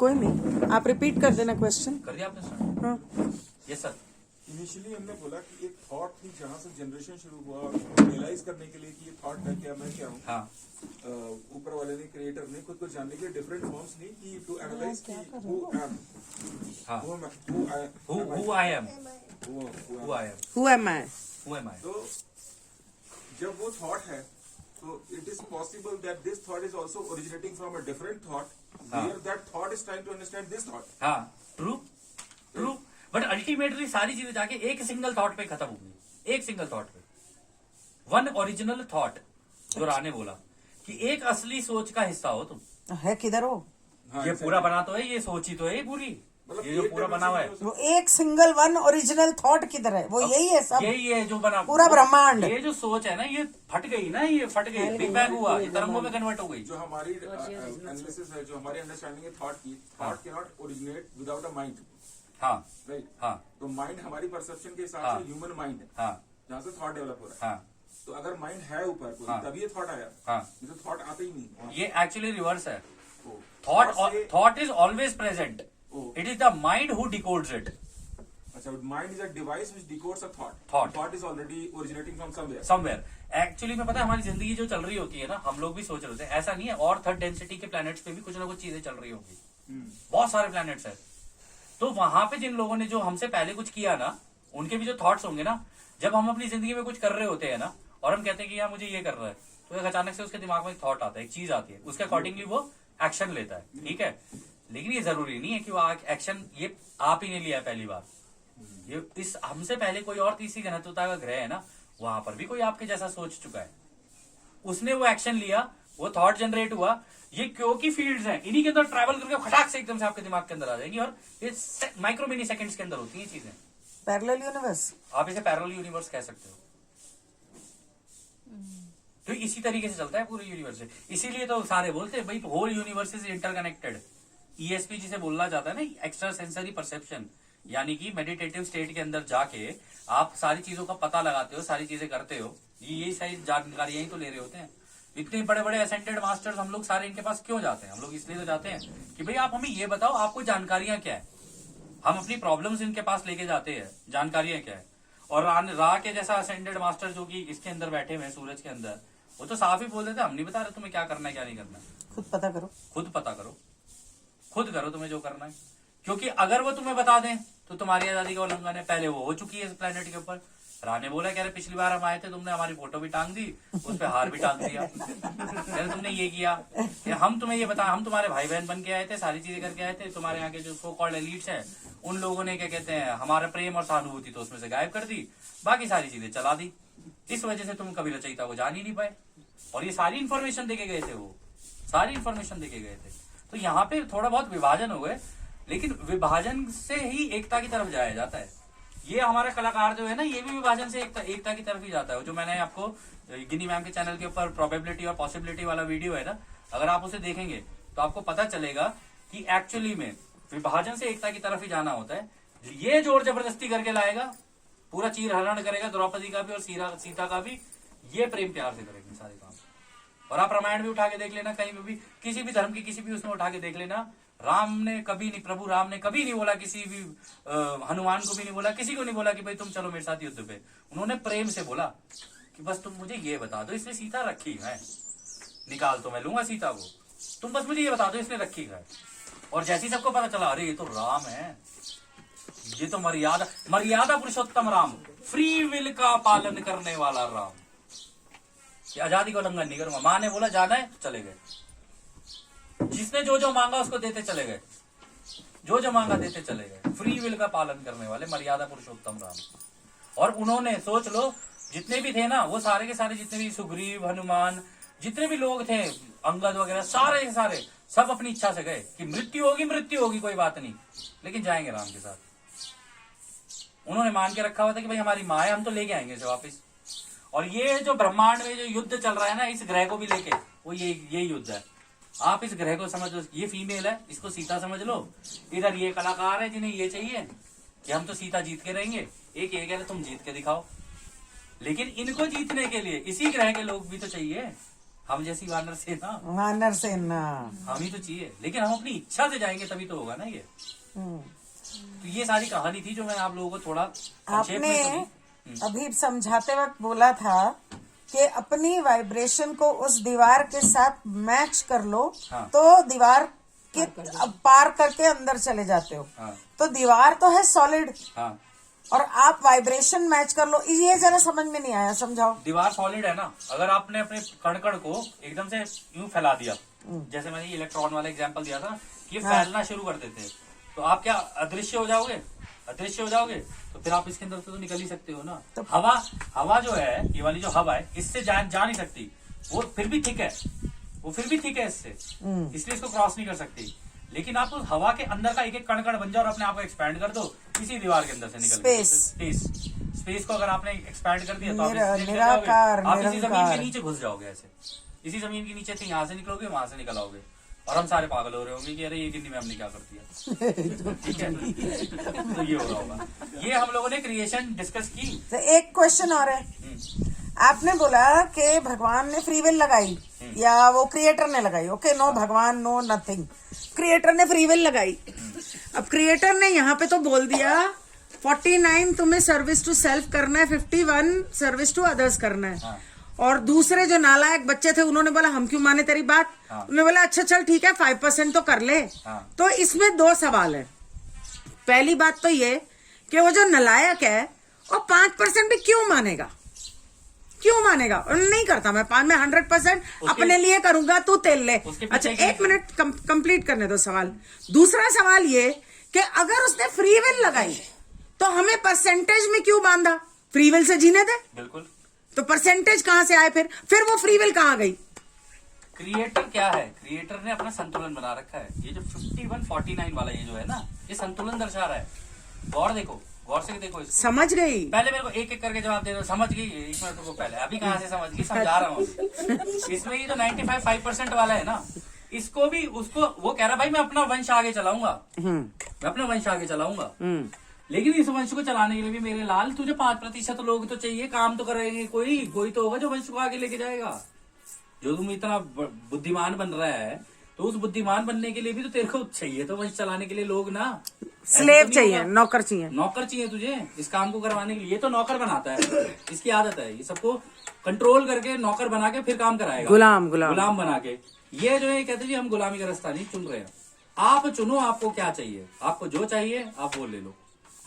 कोई नहीं, आप रिपीट कर देना क्वेश्चन। कर दिया आपने स्टार्ट? हाँ यस सर। इनिशियली हमने बोला कि एक थॉट थी जहाँ से जनरेशन शुरू हुआ और उसको रियलाइज करने के लिए कि ये थॉट है क्या, मैं क्या हूँ। हाँ ऊपर वाले ने, क्रिएटर ने खुद को जानने के डिफरेंट फॉर्म्स ली कि टू एनालाइज कि हु एम, हाँ who I am, who I am. Who am I? Who am I? तो जब वो थॉट है तो it is possible that this thought is also originating from a different thought, where that thought is trying to understand this thought. हाँ true true, but ultimately सारी चीजें जाके एक सिंगल थॉट पे खत्म होंगी, एक सिंगल थॉट पे, वन ओरिजिनल थॉट। जो राने बोला कि एक असली सोच का हिस्सा हो तुम। है किधर हो? हाँ, ये पूरा बना तो है, ये सोची तो है ये पूरी, मतलब ये जो पूरा बना हुआ है वो एक सिंगल वन ओरिजिनल थॉट किधर है? वो यही है सब, यही है जो बना पूरा ब्रह्मांड। ये जो सोच है ना, ये फट गई ना, ये फट गई, बिग बैंग हुआ, ये तरंगों में कन्वर्ट हो गई। जो हमारी एनालिसिस है, जो हमारी अंडरस्टैंडिंग है थॉट की, thought can not originate without a mind, हाँ राइट। हाँ तो माइंड हमारी परसेप्शन के हिसाब हाँ। से ह्यूमन माइंड है, हाँ जहाँ से थॉट डेवलप हो रहा है। हाँ तो अगर माइंड है ऊपर कोई, हाँ। तभी ये थॉट आया, हाँ, नहीं तो थॉट आता ही नहीं। ये एक्चुअली रिवर्स है। Oh, thought thought is always present, Oh. It is the mind who decodes it. अच्छा, mind is a device which decodes a thought. Thought. Thought is already originating from somewhere. Somewhere. Actually में पता है, हमारी जिंदगी जो चल रही होती है ना, हम लोग भी सोच रहे होते हैं, ऐसा नहीं है, और थर्ड डेंसिटी के प्लैनेट्स पे भी कुछ ना कुछ चीजें चल रही होंगी, बहुत सारे प्लैनेट्स है। तो वहां पे जिन लोगों ने जो हमसे पहले कुछ किया ना, उनके भी जो थॉट्स होंगे ना, जब हम अपनी जिंदगी में कुछ कर रहे होते हैं ना, और हम कहते हैं कि यार मुझे ये कर रहा है, तो एक अचानक से उसके दिमाग में एक थॉट आता है, एक चीज आती है, उसके अकॉर्डिंगली वो एक्शन लेता है, ठीक है। लेकिन ये जरूरी नहीं है कि वो एक्शन ये आप ही ने लिया है पहली बार। ये इस हमसे पहले कोई और तीसरी घनत्वता का ग्रह है ना, वहां पर भी कोई आपके जैसा सोच चुका है, उसने वो एक्शन लिया, वो थॉट जनरेट हुआ। ये क्योंकि फील्ड्स हैं, इन्हीं के अंदर ट्रैवल करके खटाक से एकदम से आपके दिमाग के अंदर आ जाएंगी, और ये माइक्रो मिनी सेकंड्स के अंदर होती हैं चीजें। पैरेलल यूनिवर्स, आप इसे पैरेलल यूनिवर्स कह सकते हो। तो इसी तरीके से चलता है पूरे यूनिवर्स से, इसीलिए तो सारे बोलते हैं भाई whole universe is interconnected. ESP जिसे बोलना जाता है ना, एक्स्ट्रा सेंसरी परसेप्शन, यानी कि मेडिटेटिव स्टेट के अंदर जाके आप सारी चीजों का पता लगाते हो, सारी चीजें करते हो, यही सारी जानकारियां ही तो ले रहे होते हैं। इतने बड़े बड़े असेंडेड मास्टर्स हम लोग सारे इनके पास क्यों जाते हैं? हम लोग इसलिए तो जाते हैं कि भाई आप हमें ये बताओ आपको जानकारियां क्या है। हम अपनी प्रॉब्लम्स इनके पास लेके जाते हैं, जानकारियां क्या है। और रा के जैसा असेंडेड मास्टर जो कि इसके अंदर बैठे हुए हैं सूरज के अंदर, वो तो साफ ही बोल देते हम नहीं बता रहे तुम्हें क्या करना है क्या नहीं करना है, खुद पता करो, खुद पता करो, खुद करो तुम्हें जो करना है। क्योंकि अगर वो तुम्हें बता दें तो तुम्हारी आजादी का उल्लंघन है, पहले वो हो चुकी है इस प्लेनेट के ऊपर। राने बोला कह रहे पिछली बार हम आए थे, तुमने हमारी फोटो भी टांग दी, उस पर हार भी टांग दिया, कह रहे तुमने ये किया। हम तुम्हें ये बता, हम तुम्हारे भाई बहन बन के आए थे, सारी चीजें करके आए थे, तुम्हारे यहाँ के जो सो कॉल्ड एलीट्स हैं उन लोगों ने क्या कहते हैं हमारा प्रेम और सहानुभूति तो उसमें से गायब कर दी, बाकी सारी चीजें चला दी। इस वजह से तुम कभी रचयिता को जान ही नहीं पाए, और ये सारी इन्फॉर्मेशन देके गए थे, वो सारी इन्फॉर्मेशन देके गए थे। तो यहाँ पे थोड़ा बहुत विभाजन हो गए, लेकिन विभाजन से ही एकता की तरफ जाया जाता है। ये हमारा कलाकार जो है ना, ये भी विभाजन से एकता की तरफ ही जाता है। जो मैंने आपको गिनी मैम के चैनल के ऊपर प्रोबेबिलिटी और पॉसिबिलिटी वाला वीडियो है ना, अगर आप उसे देखेंगे तो आपको पता चलेगा कि एक्चुअली में विभाजन से एकता की तरफ ही जाना होता है। ये जोर जबरदस्ती करके लाएगा, पूरा चीर हरण करेगा द्रौपदी का भी और सीता का भी, ये प्रेम प्यार से करेंगे सारे काम। और आप रामायण भी उठा के देख लेना, कहीं भी किसी भी धर्म की किसी भी उसमें उठा के देख लेना, राम ने कभी नहीं, प्रभु राम ने कभी नहीं बोला किसी भी हनुमान को भी नहीं बोला, किसी को नहीं बोला कि भाई तुम चलो मेरे साथ युद्ध पे। उन्होंने प्रेम से बोला कि बस तुम मुझे ये बता दो इसने सीता रखी है, निकाल तो मैं लूंगा सीता को, तुम बस मुझे ये बता दो इसने रखी है। और जैसे ही सबको पता चला अरे ये तो राम है, ये तो मर्यादा पुरुषोत्तम राम, फ्री विल का पालन करने वाला राम, आजादी का उल्लंघन नहीं करूंगा। माँ ने बोला जाना है चले गए, जिसने जो जो मांगा उसको देते चले गए, जो जो मांगा देते चले गए, फ्री विल का पालन करने वाले मर्यादा पुरुषोत्तम राम। और उन्होंने सोच लो जितने भी थे ना, वो सारे के सारे जितने भी सुग्रीव हनुमान जितने भी लोग थे, अंगद वगैरह, सारे के सारे सब अपनी इच्छा से गए कि मृत्यु होगी कोई बात नहीं, लेकिन जाएंगे राम के साथ। उन्होंने मान के रखा हुआ था कि भाई हमारी माँ है, हम तो लेके आएंगे इसे वापिस। और ये जो ब्रह्मांड में जो युद्ध चल रहा है ना, इस ग्रह को भी लेके, वो ये युद्ध है। आप इस ग्रह को समझ लो, ये फीमेल है, इसको सीता समझ लो, इधर ये कलाकार है जिन्हें ये चाहिए कि हम तो सीता जीत के रहेंगे, एक ये कह रहे तुम जीत के दिखाओ। लेकिन इनको जीतने के लिए इसी ग्रह के लोग भी तो चाहिए, हम जैसी वानर सेना, वानर सेना। हम ही तो चाहिए, लेकिन हम अपनी इच्छा से जाएंगे तभी तो होगा ना ये। तो ये सारी कहानी थी जो मैं आप लोगों को थोड़ा संक्षेप आपने में सुनी। अभी समझाते वक्त बोला था कि अपनी वाइब्रेशन को उस दीवार के साथ मैच कर लो, हाँ। तो दीवार के पार करके अंदर चले जाते हो। हाँ। तो दीवार तो है सॉलिड, हाँ, और आप वाइब्रेशन मैच कर लो, ये जरा समझ में नहीं आया, समझाओ। दीवार सॉलिड है ना, अगर आपने अपने कण को एकदम से यूं फैला दिया, जैसे मैंने ये इलेक्ट्रॉन वाला एग्जांपल दिया था कि ये फैलना शुरू कर देते हैं, तो आप क्या अदृश्य हो जाओगे? अदृश्य हो जाओगे तो फिर आप इसके अंदर से तो निकल ही सकते हो ना। तो हवा जो है, ये वाली जो हवा है, इससे जा नहीं सकती, वो फिर भी ठीक है, वो फिर भी ठीक है इससे, इसलिए इसको क्रॉस नहीं कर सकती। लेकिन आप उस हवा के अंदर का एक एक कण बन जाओ और अपने आप को एक्सपैंड कर दो, इसी दीवार के अंदर से निकल स्पेस को अगर आपने एक्सपैंड कर दिया तो आप इसी जमीन के नीचे घुस जाओगे, ऐसे इसी जमीन के नीचे से यहाँ से निकलोगे, वहां से निकल आओगे, और हम सारे पागल हो रहे होंगे कि अरे ये गिन्नी मैम ने क्या कर दिया। ठीक है, तो ये हो रहा होगा। ये हम लोगों ने क्रिएशन डिस्कस की। तो एक क्वेश्चन और है, आपने बोला कि भगवान ने फ्री विल लगाई या वो क्रिएटर ने लगाई, ओके, नो भगवान नो नथिंग, क्रिएटर ने फ्री विल लगाई। अब क्रिएटर ने यहाँ पे तो बोल दिया 49 तुम्हें सर्विस टू सेल्फ करना है, 51 सर्विस टू अदर्स करना है। हाँ। और दूसरे जो नालायक बच्चे थे उन्होंने बोला हम क्यों माने तेरी बात। हाँ। उन्होंने बोला अच्छा चल ठीक है 5% तो कर ले। हाँ। तो इसमें दो सवाल है। पहली बात तो ये कि वो जो नालायक है वो 5% भी क्यों मानेगा, क्यों मानेगा? और नहीं करता मैं 100% अपने लिए करूंगा, तू तेल ले। अच्छा एक मिनट कंप्लीट करने दो सवाल। दूसरा सवाल ये कि अगर उसने फ्री विल लगाई तो हमें परसेंटेज में क्यों बांधा? फ्री विल से जीने दे। बिल्कुल। तो परसेंटेज कहां से आए? फिर वो फ्री विल कहां गई? क्रिएटर क्या है? क्रिएटर ने अपना संतुलन बना रखा है। ये जो 51-49 वाला ये जो है ना, ये संतुलन दर्शा रहा है। गौर देखो, गौर से देखो इसको। समझ गई? पहले मेरे को एक एक करके जवाब दे दो। समझ गई? एक मिनट को पहले, अभी कहां से समझ गई? समझा रहा हूँ। इसमें ये जो 95% वाला है ना, इसको भी उसको वो कह रहा भाई मैं अपना वंश आगे चलाऊंगा, मैं अपना वंश आगे चलाऊंगा, लेकिन इस वंश को चलाने के लिए भी मेरे लाल तुझे 5% लोग तो चाहिए, काम तो करेंगे, कोई तो होगा जो वंश को आगे लेके जाएगा। जो तुम इतना बुद्धिमान बन रहा है तो उस बुद्धिमान बनने के लिए भी तो तेरे को चाहिए, तो वंश चलाने के लिए लोग ना, स्लेव चाहिए, नौकर चाहिए, नौकर चाहिए तुझे इस काम को करवाने के लिए। ये तो नौकर बनाता है, इसकी आदत है, ये सबको कंट्रोल करके नौकर बना के फिर काम कराएगा, गुलाम बना के। ये जो है कहते जी हम गुलामी का रास्ता नहीं चुन रहे हैं, आप चुनो आपको क्या चाहिए, आपको जो चाहिए आप वो ले लो,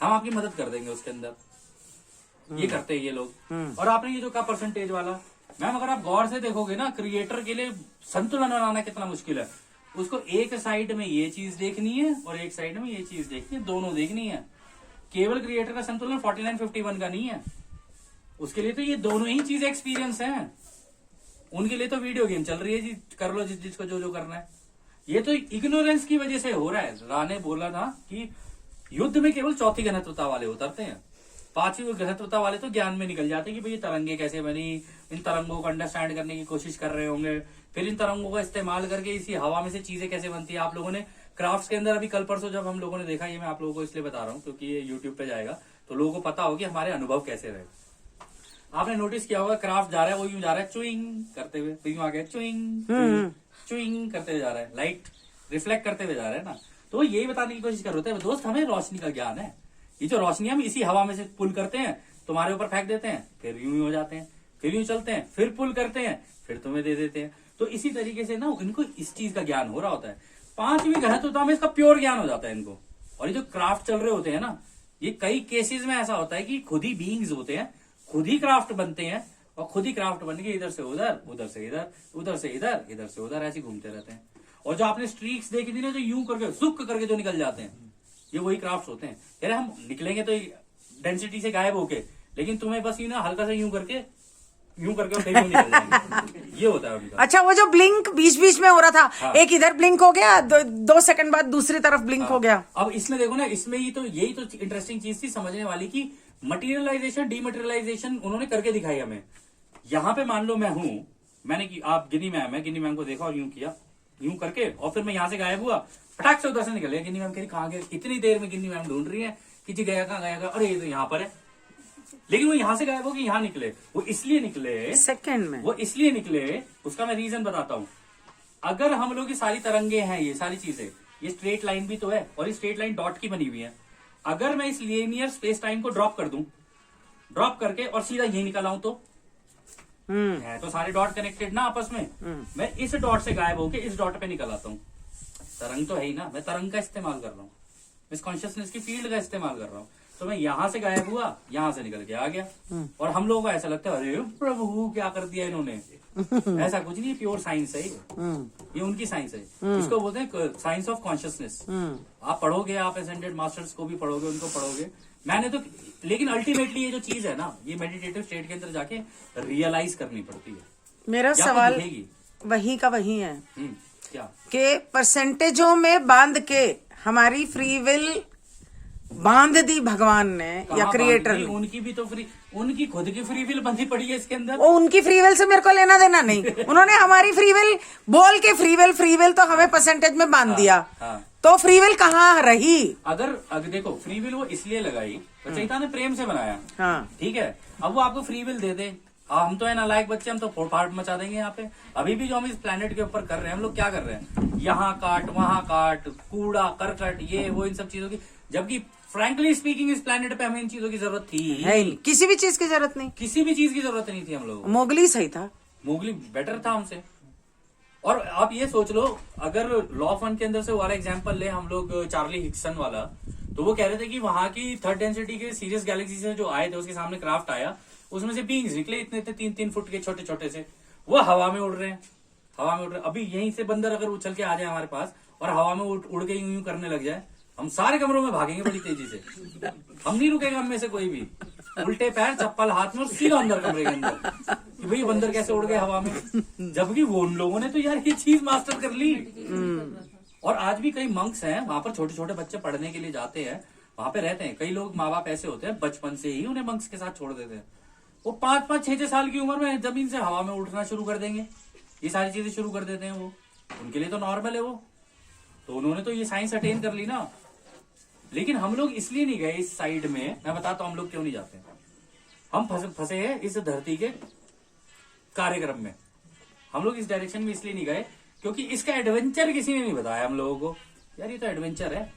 हम आपकी मदद कर देंगे उसके अंदर। ये करते हैं ये लोग। और आपने ये जो कहा परसेंटेज वाला, मैम अगर आप गौर से देखोगे ना, क्रिएटर के लिए संतुलन बनाना कितना मुश्किल है। उसको एक साइड में ये चीज देखनी है और एक साइड में ये चीज देखनी है, दोनों देखनी है। केवल क्रिएटर का संतुलन 49-51 का नहीं है, उसके लिए तो ये दोनों ही चीजें एक्सपीरियंस है। उनके लिए तो वीडियो गेम चल रही है जी, कर लो जिसको जो करना है। ये तो इग्नोरेंस की वजह से हो रहा है। राणे बोला था कि युद्ध में केवल चौथी घनत्वता वाले उतरते हैं, 5वीं घनत्वता वाले तो ज्ञान में निकल जाते हैं कि भाई ये तरंगे कैसे बनी, इन तरंगों को अंडरस्टैंड करने की कोशिश कर रहे होंगे, फिर इन तरंगों का इस्तेमाल करके इसी हवा में से चीजें कैसे बनती है। आप लोगों ने क्राफ्ट्स के अंदर अभी कल परसों जब हम लोगों ने देखा, ये मैं आप लोगों को इसलिए बता रहा हूँ क्योंकि ये यूट्यूब पे जाएगा तो लोगों को पता हो कि हमारे अनुभव कैसे रहे। आपने नोटिस किया होगा क्राफ्ट जा रहा है, वो यूं जा रहा है चुइंग करते हुए, तो यूं आ गया चुइंग चुइंग करते हुए जा रहा है, लाइट रिफ्लेक्ट करते हुए जा रहा है ना। तो यही बताने की कोशिश कर रहे थे दोस्त, हमें रोशनी का ज्ञान है। ये जो रोशनी हम इसी हवा में से पुल करते हैं, तुम्हारे ऊपर फेंक देते हैं, फिर यूं हो जाते हैं, फिर यूं चलते हैं, फिर पुल करते हैं, फिर तुम्हें दे देते हैं। तो इसी तरीके से ना इनको इस चीज का ज्ञान हो रहा होता है। 5वीं घनत्वता में इसका प्योर ज्ञान हो जाता है इनको। और ये जो क्राफ्ट चल रहे होते हैं ना, ये कई केसेस में ऐसा होता है कि खुद ही बीइंग्स होते हैं, खुद ही क्राफ्ट बनते हैं और खुद ही क्राफ्ट बन के इधर से उधर, उधर से इधर, उधर से इधर, इधर से उधर ऐसे घूमते रहते हैं। और जो आपने स्ट्रीक्स देखी थी ना, जो यूं करके सुक करके जो निकल जाते हैं, ये वही क्राफ्ट होते हैं। यार हम निकलेंगे तो डेंसिटी से गायब होके, लेकिन तुम्हें बस यूं ना हल्का सा यूं करके निकल जाएंगे। ये होता है उनका। अच्छा वो जो ब्लिंक बीच बीच में हो रहा था, हाँ। एक इधर ब्लिंक हो गया, 2 सेकंड बाद दूसरी तरफ ब्लिंक हो गया। अब इसमें देखो ना, इसमें यही तो इंटरेस्टिंग चीज थी समझने वाली की मटेरियलाइजेशन डीमटेरियलाइजेशन उन्होंने करके दिखाई हमें। यहाँ पे मान लो मैं हूं, मैंने की आप गिनी मैम है, गिनी मैम को देखा और यूं किया, यूं करके, और फिर मैं यहाँ से गायब हुआ, फटाक से उधर से निकल गया। गिनी मैम कह रही कहाँ गए, इतनी देर में गिनी मैम ढूंढ रही है कि जी गया कहाँ, अरे ये तो यहाँ पर है। लेकिन वो यहाँ से गायब हो कि यहाँ निकले, वो इसलिए निकले, सेकंड में वो इसलिए निकले, उसका मैं रीजन बताता हूँ। अगर हम लोग की सारी तरंगे हैं, ये सारी चीजें, ये स्ट्रेट लाइन भी तो है, और ये स्ट्रेट लाइन डॉट की बनी हुई है। अगर मैं इस लीनियर स्पेस टाइम को ड्रॉप कर दूं, ड्रॉप करके और सीधा यही निकल आऊं, तो है तो सारे डॉट कनेक्टेड ना आपस में। मैं इस डॉट से गायब होके इस डॉट पे निकल आता हूँ, तरंग तो है ही ना, मैं तरंग का इस्तेमाल कर रहा हूँ, इस कॉन्शियसनेस की फील्ड का इस्तेमाल कर रहा हूँ। तो मैं यहां से गायब हुआ, यहां से निकल के आ गया, और हम लोगों को ऐसा लगता है अरे प्रभु क्या कर दिया इन्होंने। ऐसा कुछ नहीं, प्योर साइंस है ये उनकी साइंस है, इसको बोलते हैं साइंस ऑफ कॉन्शियसनेस। आप पढ़ोगे, आप एसेंडेड मास्टर्स को भी पढ़ोगे, उनको पढ़ोगे, मैंने तो, लेकिन अल्टीमेटली ये जो चीज है ना, ये मेडिटेटिव स्टेट के अंदर जाके रियलाइज करनी पड़ती है। मेरा या तो सवाल दिखेगी। वही का वही है क्या कि परसेंटेजों में बांध के हमारी फ्री विल बांध दी भगवान ने या कहाँ क्रिएटर बांधी? ने। उनकी भी तो फ्री, उनकी खुद की फ्री विल बंधी पड़ी है इसके अंदर। वो उनकी फ्री विल से मेरे को लेना देना नहीं, उन्होंने हमारी फ्री विल बोल के फ्री विल तो हमें परसेंटेज में बांध दिया। हाँ। तो फ्री विल कहाँ रही? अगर देखो, फ्री विल वो इसलिए लगाई, रचयिता ने प्रेम से बनाया, हाँ ठीक है। अब वो आपको फ्री विल दे दे, हम तो है नालायक बच्चे, हम तो फोड़ फाड़ मचा देंगे यहाँ पे। अभी भी जो हम इस प्लेनेट के ऊपर कर रहे हैं, हम लोग क्या कर रहे हैं, यहाँ काट वहां काट, कूड़ा करकट, ये वो, इन सब चीजों की, जबकि फ्रैंकली स्पीकिंग इस प्लेनेट पे हमें इन चीजों की जरूरत थी है ही नहीं, किसी भी चीज की जरूरत नहीं, किसी भी चीज की जरूरत नहीं थी हम लोगों को। मोगली सही था, मोगली बेटर था हमसे। और आप ये सोच लो, अगर लॉ ऑफ वन के अंदर से वाला एग्जांपल ले हम लोग, चार्ली हिक्सन वाला, तो वो कह रहे थे कि वहां की थर्ड डेंसिटी के सीरियस गैलेक्सी से जो आए थे, उसके सामने क्राफ्ट आया, उसमें से बींग्स निकले इतने 3-3 फुट के छोटे छोटे से, वो हवा में उड़ रहे हैं, हवा में उड़ रहे हैं। अभी यहीं से बंदर अगर उछल के आ जाए हमारे पास और हवा में उड़ के यूं करने लग जाए, हम सारे कमरों में भागेंगे बड़ी तेजी से, हम नहीं रुकेगा हम में से कोई भी, उल्टे पैर चप्पल हाथ में और सीधा अंदर कमरे के अंदर, कि भाई बंदर कैसे उड़ गए हवा में। जबकि वो उन लोगों ने तो यार ये चीज मास्टर कर ली। और आज भी कई मंक्स हैं वहां पर, छोटे छोटे बच्चे पढ़ने के लिए जाते हैं, वहां पे रहते हैं। कई लोग माँ बाप ऐसे होते हैं, बचपन से ही उन्हें मंक्स के साथ छोड़ देते हैं। वो 5-5, 6-6 साल की उम्र में जमीन से हवा में उठना शुरू कर देंगे, ये सारी चीजें शुरू कर देते हैं। वो उनके लिए तो नॉर्मल है वो, तो उन्होंने तो ये साइंस अटेन कर ली ना। लेकिन हम लोग इसलिए नहीं गए इस साइड में, मैं बताता हूं हम लोग क्यों नहीं जाते। हम फंसे हैं इस धरती के कार्यक्रम में, हम लोग इस डायरेक्शन में इसलिए नहीं गए क्योंकि इसका एडवेंचर किसी ने नहीं बताया हम लोगों को, यार ये तो एडवेंचर है।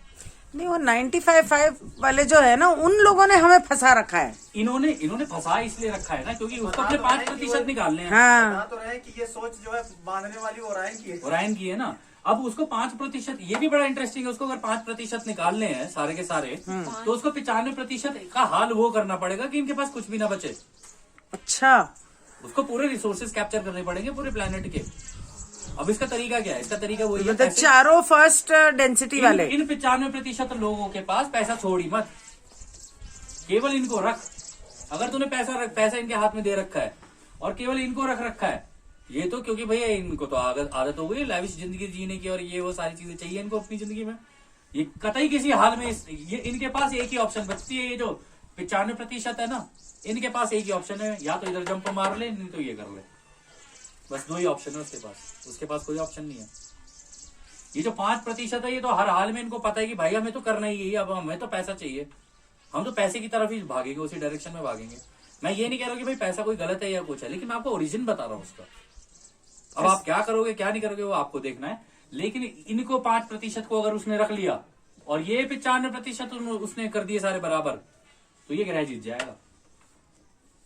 नहीं वो 95.5 वाले जो है ना, उन लोगों ने हमें फंसा रखा है। इन्होंने फंसा इसलिए रखा है ना क्योंकि उसको अपने 5% निकालने हैं। हाँ बता तो रहे कि ये सोच जो है बांधने वाली ओरायन की है। ओरायन की है ना। अब उसको 5%, ये भी बड़ा इंटरेस्टिंग है, उसको अगर 5% निकालने हैं सारे के सारे, तो उसको 95% का हाल वो करना पड़ेगा कि इनके पास कुछ भी ना बचे। अच्छा, उसको पूरे रिसोर्सेज कैप्चर करने पड़ेंगे पूरे प्लेनेट के। अब इसका तरीका क्या है, इसका तरीका वही है, मतलब चारों फर्स्ट डेंसिटी वाले। इन 95% लोगों के पास पैसा छोड़ी मत, केवल इनको रख। अगर तूने पैसा इनके हाथ में दे रखा है और केवल इनको रख रखा है, ये तो क्योंकि भैया इनको तो आदत हो गई लाविश जिंदगी जीने की, और ये वो सारी चीजें चाहिए इनको अपनी जिंदगी में। ये कतई किसी हाल में ये इनके पास एक ही ऑप्शन बचती है, ये जो 95% है ना, इनके पास एक ही ऑप्शन है, या तो इधर जंप मार ले, नहीं तो ये कर ले। बस 2 ही ऑप्शन है उसके पास कोई ऑप्शन नहीं है। ये जो 5% है, ये तो हर हाल में इनको पता है कि भाई हमें तो करना ही है, अब हमें तो पैसा चाहिए, हम तो पैसे की तरफ ही भागेंगे, उसी डायरेक्शन में भागेंगे। मैं ये नहीं कह रहा हूँ कि भाई पैसा कोई गलत है या कुछ है, लेकिन मैं आपको ओरिजिन बता रहा हूँ उसका। अब आप क्या करोगे क्या नहीं करोगे वो आपको देखना है, लेकिन इनको 5% को अगर उसने रख लिया और ये 95% उसने कर दिए सारे बराबर, तो ये ग्रह जीत जाएगा।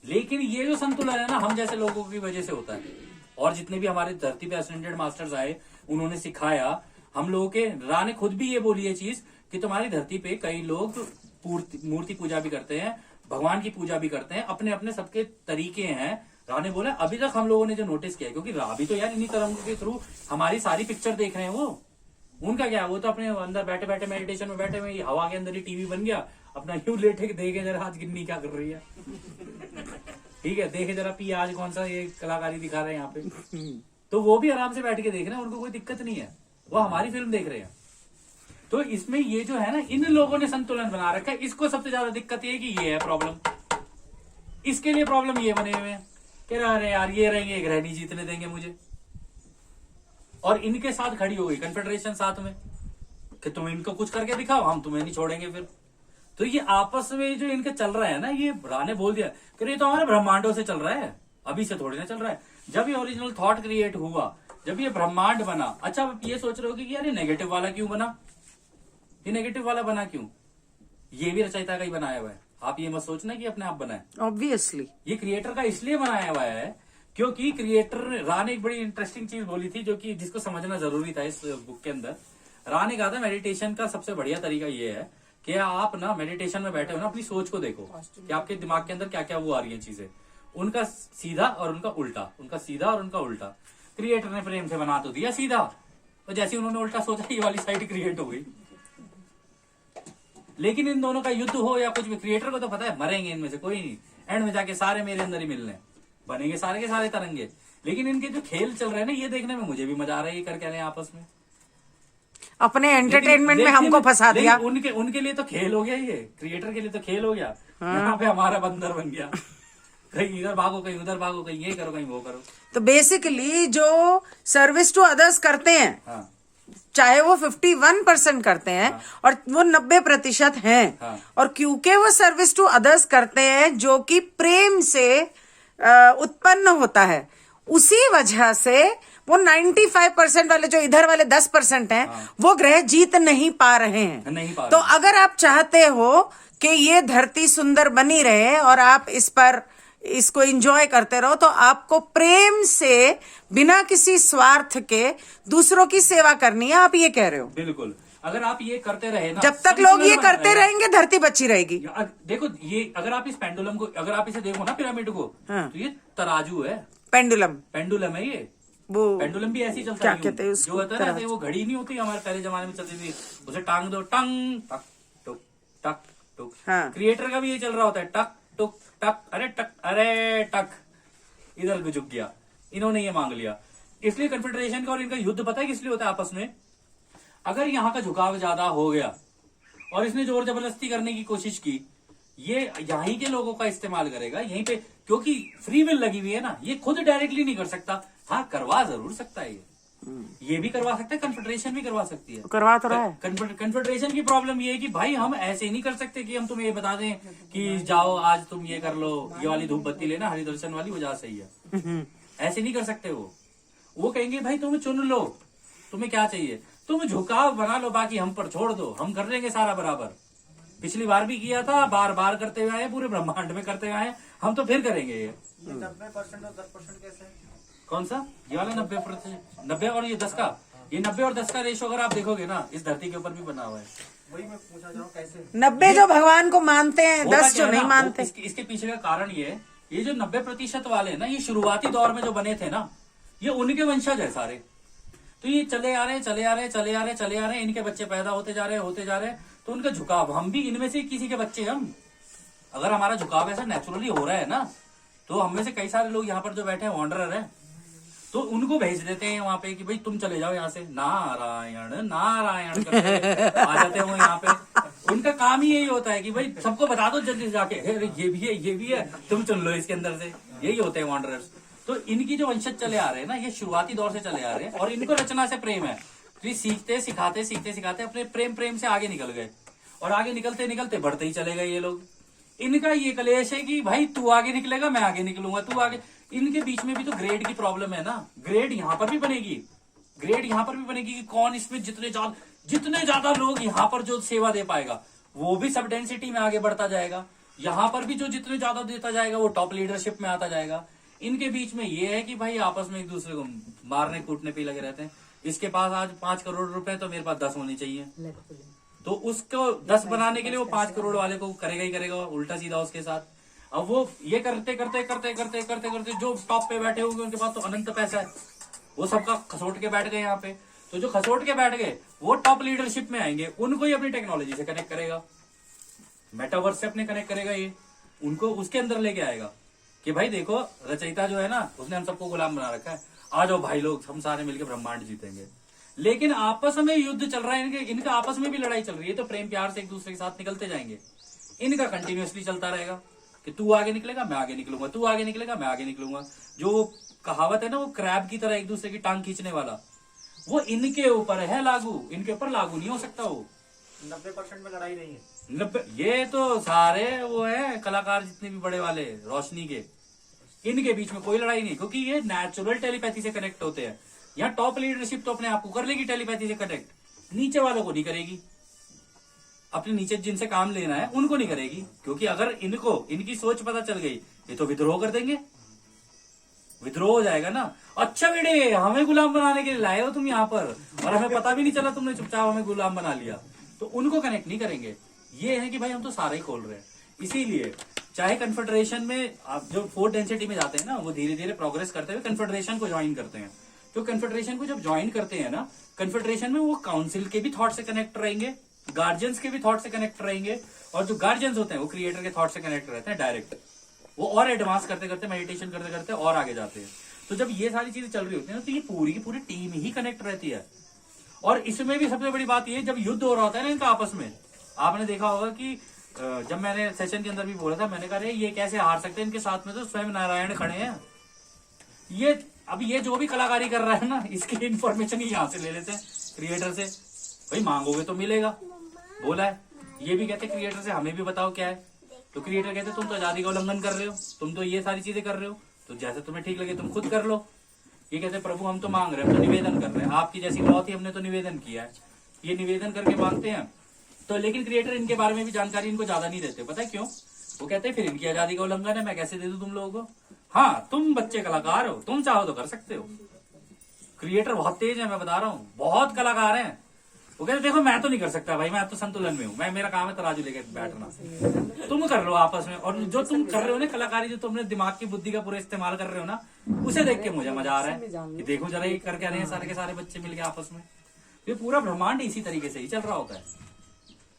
लेकिन ये जो संतुलन है ना, हम जैसे लोगों की वजह से होता है। और जितने भी हमारे धरती पे असेंडेड मास्टर्स आए, उन्होंने सिखाया हम लोगों के। रा ने खुद भी ये बोली है चीज कि तुम्हारी धरती पे कई लोग मूर्ति पूजा भी करते हैं, भगवान की पूजा भी करते हैं, अपने अपने सबके तरीके हैं। रा ने बोला अभी तक हम लोगों ने जो नोटिस किया है, क्योंकि रा भी तो यार इन्हीं तरंगों के थ्रू हमारी सारी पिक्चर देख रहे हैं। वो उनका क्या, वो तो अपने अंदर बैठे बैठे मेडिटेशन में बैठे हुए, हवा के अंदर ही टीवी बन गया, अपना यूं लेटे के देखे जरा आज गिन्नी क्या कर रही है, ठीक है, देखे जरा पी आज कौन सा ये कलाकारी दिखा रहे हैं यहाँ पे। तो वो भी आराम से बैठ के देख रहे हैं, उनको कोई दिक्कत नहीं है, वो हमारी फिल्म देख रहे हैं। तो इसमें ये जो है ना, इन लोगों ने संतुलन बना रखा है। इसको सबसे ज्यादा दिक्कत ये कि ये है प्रॉब्लम, इसके लिए प्रॉब्लम ये बने हुए हैं कि अरे यार ये रहेंगे, ग्रह नहीं जीतने देंगे मुझे। और इनके साथ खड़ी हो गई कन्फेडरेशन साथ में कि तुम इनको कुछ करके दिखाओ, हम तुम्हें नहीं छोड़ेंगे। फिर तो ये आपस में जो इनका चल रहा है ना, ये रा ने बोल दिया कि ये तो हमारे ब्रह्मांडों से चल रहा है, अभी से थोड़ी ना चल रहा है। जब ये ओरिजिनल थॉट क्रिएट हुआ, जब ये ब्रह्मांड बना, अच्छा आप ये सोच रहे हो कि यार ये नेगेटिव वाला क्यों बना, ये नेगेटिव वाला बना क्यों? ये भी रचयिता का ही बनाया हुआ है, आप ये मत सोचना कि अपने आप बना है। ऑब्वियसली ये क्रिएटर का इसलिए बनाया हुआ है क्योंकि क्रिएटर रा ने एक बड़ी इंटरेस्टिंग चीज बोली थी, जो कि जिसको समझना जरूरी था इस बुक के अंदर। रा ने कहा था मेडिटेशन का सबसे बढ़िया तरीका ये है कि आप ना मेडिटेशन में बैठे हो ना, अपनी सोच को देखो कि आपके दिमाग के अंदर क्या क्या वो आ रही है चीजें, उनका सीधा और उनका उल्टा, उनका सीधा और उनका उल्टा। क्रिएटर ने प्रेम से बना तो दिया सीधा, और जैसे उन्होंने उल्टा सोचा ये वाली साइड क्रिएट हो गई। लेकिन इन दोनों का युद्ध हो या कुछ भी, क्रिएटर को तो पता है मरेंगे इनमें से कोई नहीं, एंड में जाके सारे मेरे अंदर ही मिलने बनेंगे, सारे के सारे तरंगे। लेकिन इनके जो खेल चल रहे हैं ना, ये देखने में मुझे भी मजा आ रहा है, ये कर क्या रहे हैं आपस में, अपने एंटरटेनमेंट में हमको फंसा दिया। उनके लिए तो खेल हो गया, ये क्रिएटर के लिए तो खेल हो गया। यहाँ पे हमारा बंदर बन गया, कहीं इधर भागो, कहीं उधर भागो, कहीं ये करो, कहीं वो करो। तो बेसिकली जो सर्विस टू अदर्स करते हैं, हाँ, चाहे वो 51% करते हैं और वो 90% हैं, हाँ। और क्योंकि वो सर्विस टू अदर्स करते हैं जो कि प्रेम से उत्पन्न होता है, उसी वजह से वो 95% वाले जो इधर वाले 10% हैं, वो ग्रह जीत नहीं पा रहे हैं। नहीं पा रहे। तो अगर आप चाहते हो कि ये धरती सुंदर बनी रहे और आप इस पर इसको एंजॉय करते रहो, तो आपको प्रेम से बिना किसी स्वार्थ के दूसरों की सेवा करनी है। आप ये कह रहे हो? बिल्कुल। अगर आप ये करते रहे ना, जब तक लोग ये करते रहेंगे धरती बची रहेगी। देखो ये, अगर आप इस पेंडुलम को, अगर आप इसे देखो ना पिरामिड को, हाँ। तो ये तराजू है, पेंडुलम है ये। वो पेंडुलम भी ऐसे ही चलता क्या है, कहते हैं जो होता है ना, वो घड़ी नहीं होती हमारे पहले जमाने में चलती थी, उसे टांग दो, टंग टक टुक टक टुक। हाँ। क्रिएटर का भी ये चल रहा होता है, टक टुक टक, अरे टक, अरे टक, इधर झुक गया, इन्होंने ये मांग लिया। इसलिए कन्फेडरेशन का और इनका युद्ध पता है किस लिए होता है आपस में? अगर यहाँ का झुकाव ज्यादा हो गया और इसने जोर जबरदस्ती करने की कोशिश की, ये यहीं के लोगों का इस्तेमाल करेगा यहीं पे, क्योंकि फ्री विल लगी हुई है ना, ये खुद डायरेक्टली नहीं कर सकता। हाँ, करवा जरूर सकता है, ये भी करवा सकता है, कन्फेडरेशन भी करवा सकती है, करवा तो रहा है। कन्फेडरेशन की प्रॉब्लम ये है कि भाई हम ऐसे नहीं कर सकते कि हम तुम्हें ये बता दें कि जाओ आज तुम ये कर लो, ये वाली धूप बत्ती लेना, हरिदर्शन वाली, वो ज्यादा सही है। ऐसे नहीं कर सकते वो कहेंगे भाई तुम चुन लो, तुम्हें क्या चाहिए, तुम झुकाव बना लो, बाकी हम पर छोड़ दो, हम कर लेंगे सारा बराबर। पिछली बार भी किया था, बार बार करते हुए आए, पूरे ब्रह्मांड में करते हुए आए, हम तो फिर करेंगे। ये 90% और 10% कैसे है? कौन सा? ये वाला 90%, 90 और ये 10 का, ये 90 और 10 का रेशो अगर आप देखोगे ना, इस धरती के ऊपर भी बना हुआ है। वही मैं पूछा जा रहा हूँ कैसे। 90 जो भगवान को मानते हैं, होता 10 क्या जो है नहीं ना, मानते। इसके पीछे का कारण ये जो 90% वाले ना, ये शुरुआती दौर में जो बने थे ना, ये उनके वंशज है सारे। तो ये चले आ रहे हैं, इनके बच्चे पैदा होते जा रहे हैं, तो उनका झुकाव, हम भी इनमें से किसी के बच्चे, हम अगर हमारा झुकाव ऐसा नेचुरली हो रहा है ना, तो हम में से कई सारे लोग यहाँ पर जो बैठे हैं वॉन्डरर हैं, तो उनको भेज देते हैं वहां पे कि भाई तुम चले जाओ यहाँ से, नारायण नारायण करते आ जाते हैं वो यहाँ पे। उनका काम ही यही होता है कि भाई सबको बता दो जल्दी से जाके, ये भी है, तुम चुन लो इसके अंदर से। यही होते हैं वॉन्डरर्स। तो इनकी जो वंशज चले आ रहे हैं ना, ये शुरुआती दौर से चले आ रहे हैं, और इनको रचना से प्रेम है। तो ये सीखते सिखाते अपने प्रेम से आगे निकल गए, और आगे निकलते बढ़ते ही चले गए ये लोग। इनका ये कलेश है कि भाई तू आगे निकलेगा, मैं आगे निकलूंगा, तू आगे। इनके बीच में भी तो ग्रेड की प्रॉब्लम है ना, ग्रेड यहाँ पर भी बनेगी कि कौन इसमें जितने ज्यादा लोग यहाँ पर जो सेवा दे पाएगा, वो भी सब डेंसिटी में आगे बढ़ता जाएगा। यहाँ पर भी जो जितने ज्यादा देता जाएगा, वो टॉप लीडरशिप में आता जाएगा। इनके बीच में ये है कि भाई आपस में एक दूसरे को मारने कूटने पे लगे रहते हैं। इसके पास आज 5 करोड़ रुपए, तो मेरे पास 10 होनी चाहिए, तो उसको 10 बनाने के लिए वो 5 करोड़ वाले को करेगा ही करेगा, उल्टा सीधा उसके साथ। अब वो ये करते जो टॉप पे बैठे होंगे, उनके पास तो अनंत पैसा है, वो सबका खसोट के बैठ गए यहाँ पे। तो जो खसोट के बैठ गए, वो टॉप लीडरशिप में आएंगे, उनको ही अपनी टेक्नोलॉजी से कनेक्ट करेगा, मेटावर्स से अपने कनेक्ट करेगा, ये उनको उसके अंदर लेके आएगा कि भाई देखो रचयिता जो है ना, उसने हम सबको गुलाम बना रखा है, आ जाओ भाई लोग, हम सारे मिलकर ब्रह्मांड जीतेंगे। लेकिन आपस में युद्ध चल रहा है, इनका आपस में भी लड़ाई चल रही है, तो प्रेम प्यार से एक दूसरे के साथ निकलते जाएंगे। इनका कंटिन्यूअसली चलता रहेगा कि तू आगे निकलेगा, मैं आगे निकलूंगा, तू आगे निकलेगा, मैं आगे निकलूंगा। जो कहावत है ना, वो क्रैब की तरह एक दूसरे की टांग खींचने वाला, वो इनके ऊपर है लागू, इनके ऊपर लागू नहीं हो सकता वो। 90% में लड़ाई नहीं है। 90 ये तो सारे वो है कलाकार जितने भी बड़े वाले रोशनी के, इनके बीच में कोई लड़ाई नहीं, क्योंकि ये नेचुरल टेलीपैथी से कनेक्ट होते हैं। यहाँ टॉप लीडरशिप तो अपने आप को कर लेगी टेलीपैथी से कनेक्ट, नीचे वालों को नहीं करेगी। अपने नीचे जिनसे काम लेना है उनको नहीं करेगी, क्योंकि अगर इनको इनकी सोच पता चल गई ये तो विद्रोह कर देंगे, विद्रोह हो जाएगा ना। अच्छा बेटे, हमें गुलाम बनाने के लिए लाए हो तुम यहाँ पर, और हमें पता भी नहीं चला, तुमने चुपचाप हमें गुलाम बना लिया, तो उनको कनेक्ट नहीं करेंगे। ये है कि भाई हम तो सारे ही खोल रहे हैं। इसीलिए चाहे कन्फेडरेशन में आप जो 4 डेंसिटी में जाते हैं ना, वो धीरे धीरे प्रोग्रेस करते हुए कन्फेडरेशन को ज्वाइन करते हैं। तो कन्फेडरेशन को जब ज्वाइन करते हैं ना, कन्फेडरेशन में वो काउंसिल के भी थॉट से कनेक्ट रहेंगे, गार्जियंस के भी थॉट से कनेक्ट रहेंगे, और जो गार्जियंस होते हैं वो क्रिएटर के थॉट से कनेक्ट रहते हैं डायरेक्ट। वो और एडवांस करते करते, मेडिटेशन करते करते और आगे जाते हैं। तो जब ये सारी चीजें चल रही होती है ना, तो ये पूरी की पूरी टीम ही कनेक्ट रहती है। और इसमें भी सबसे बड़ी बात ये, जब युद्ध हो रहा होता है ना इनका आपस में, आपने देखा होगा कि जब मैंने सेशन के अंदर भी बोला था, मैंने कहा ये कैसे हार सकते हैं, इनके साथ में तो स्वयं नारायण खड़े हैं। ये अब ये जो भी कलाकारी कर रहा है ना, इसकी इन्फॉर्मेशन ही यहाँ से ले लेते हैं क्रिएटर से। भाई मांगोगे तो मिलेगा, बोला है। ये भी कहते क्रिएटर से हमें भी बताओ क्या है, तो क्रिएटर कहते तुम तो आजादी का उल्लंघन कर रहे हो, तुम तो ये सारी चीजें कर रहे हो, तो जैसे तुम्हें ठीक लगे तुम खुद कर लो। ये कहते प्रभु हम तो मांग रहे हैं, हम तो निवेदन कर रहे हैं, आपकी जैसी लॉ थी हमने तो निवेदन किया है। ये निवेदन करके मांगते हैं। तो लेकिन क्रिएटर इनके बारे में भी जानकारी इनको ज्यादा नहीं देते, पता है क्यों? वो कहते हैं फिर इनकी आजादी का उल्लंघन है, मैं कैसे दे दूं तुम लोगों को। हाँ, तुम बच्चे कलाकार हो, तुम चाहो तो कर सकते हो। क्रिएटर बहुत तेज है, मैं बता रहा हूँ, बहुत कलाकार हैं। वो कहते देखो मैं तो नहीं कर सकता भाई, मैं तो संतुलन में हूँ, मेरा काम है तराजू लेके बैठना, तुम कर लो आपस में। और जो तुम कर रहे हो ना कलाकारी, जो तुमने दिमाग की बुद्धि का पूरा इस्तेमाल कर रहे हो ना, उसे देख के मुझे मजा आ रहा है कि देखो जरा ये करके आ रहे हैं सारे के सारे बच्चे मिलके आपस में। ये पूरा ब्रह्मांड इसी तरीके से ही चल रहा होता है।